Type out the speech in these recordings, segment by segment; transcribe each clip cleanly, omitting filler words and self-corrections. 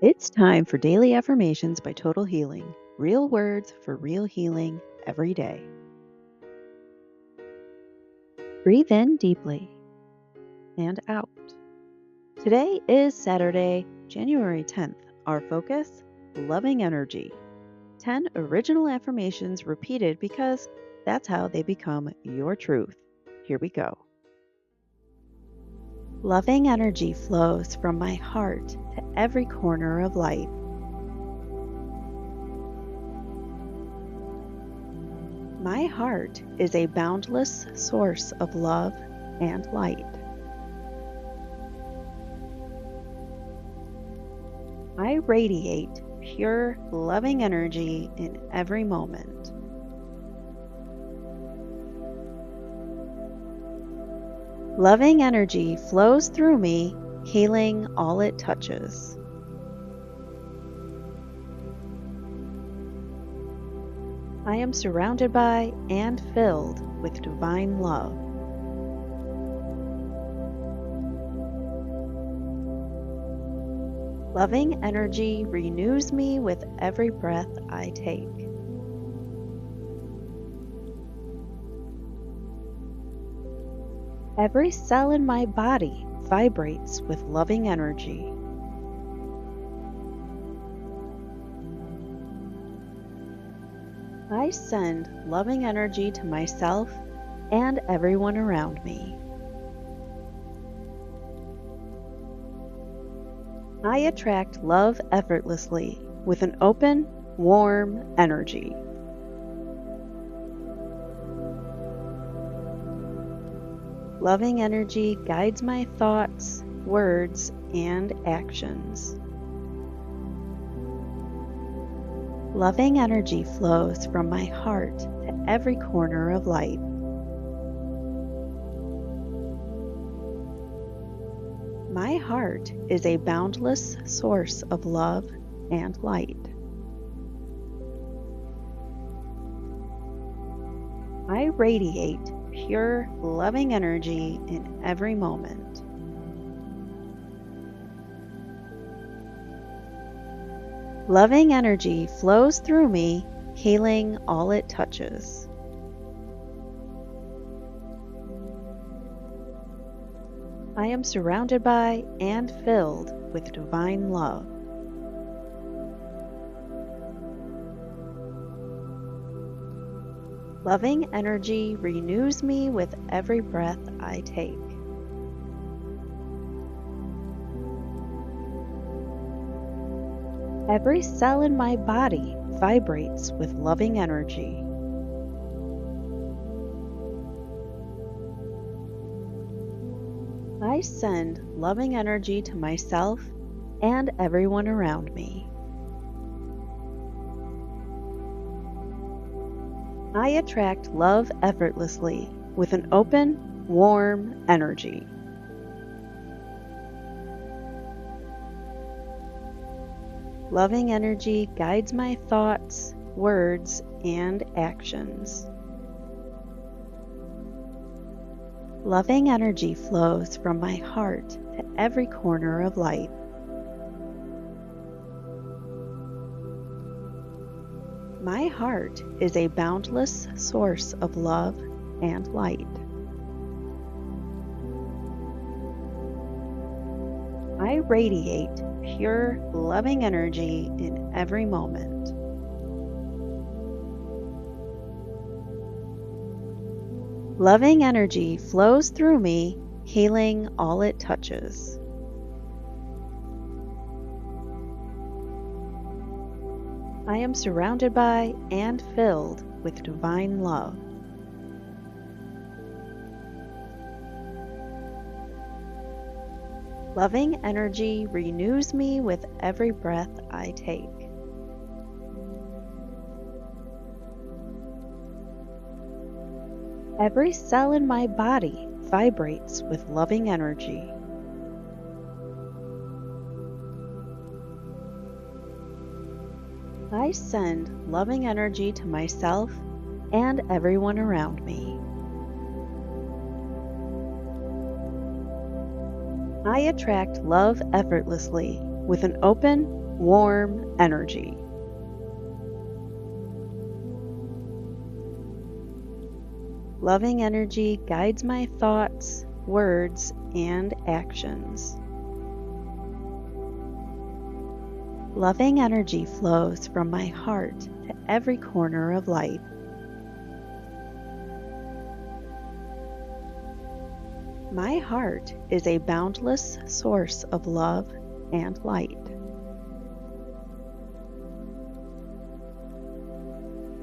It's time for Daily Affirmations by Total Healing. Real words for real healing every day. Breathe in deeply and out. Today is Saturday, January 10th. Our focus, loving energy. 10 original affirmations repeated because that's how they become your truth. Here we go. Loving energy flows from my heart to every corner of life. My heart is a boundless source of love and light. I radiate pure, loving energy in every moment. Loving energy flows through me, healing all it touches. I am surrounded by and filled with divine love. Loving energy renews me with every breath I take. Every cell in my body vibrates with loving energy. I send loving energy to myself and everyone around me. I attract love effortlessly with an open, warm energy. Loving energy guides my thoughts, words, and actions. Loving energy flows from my heart to every corner of life. My heart is a boundless source of love and light. I radiate pure, loving energy in every moment. Loving energy flows through me, healing all it touches. I am surrounded by and filled with divine love. Loving energy renews me with every breath I take. Every cell in my body vibrates with loving energy. I send loving energy to myself and everyone around me. I attract love effortlessly with an open, warm energy. Loving energy guides my thoughts, words, and actions. Loving energy flows from my heart to every corner of life. My heart is a boundless source of love and light. I radiate pure, loving energy in every moment. Loving energy flows through me, healing all it touches. I am surrounded by and filled with divine love. Loving energy renews me with every breath I take. Every cell in my body vibrates with loving energy. I send loving energy to myself and everyone around me. I attract love effortlessly with an open, warm energy. Loving energy guides my thoughts, words, and actions. Loving energy flows from my heart to every corner of life. My heart is a boundless source of love and light.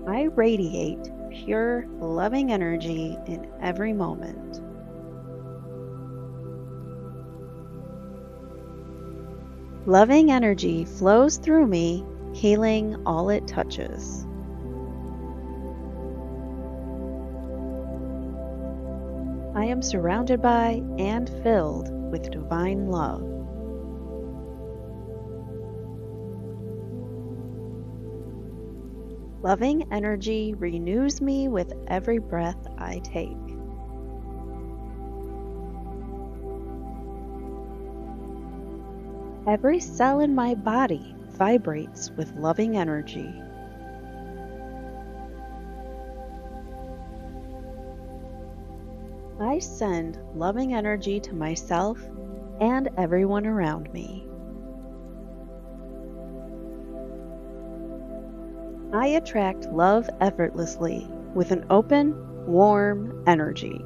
I radiate pure, loving energy in every moment. Loving energy flows through me, healing all it touches. I am surrounded by and filled with divine love. Loving energy renews me with every breath I take. Every cell in my body vibrates with loving energy. I send loving energy to myself and everyone around me. I attract love effortlessly with an open, warm energy.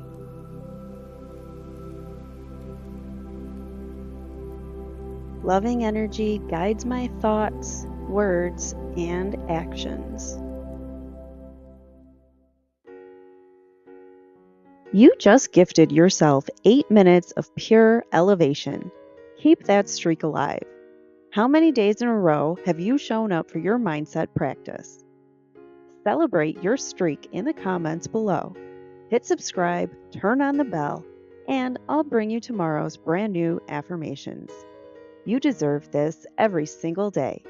Loving energy guides my thoughts, words, and actions. You just gifted yourself 8 minutes of pure elevation. Keep that streak alive. How many days in a row have you shown up for your mindset practice? Celebrate your streak in the comments below. Hit subscribe, turn on the bell, and I'll bring you tomorrow's brand new affirmations. You deserve this every single day.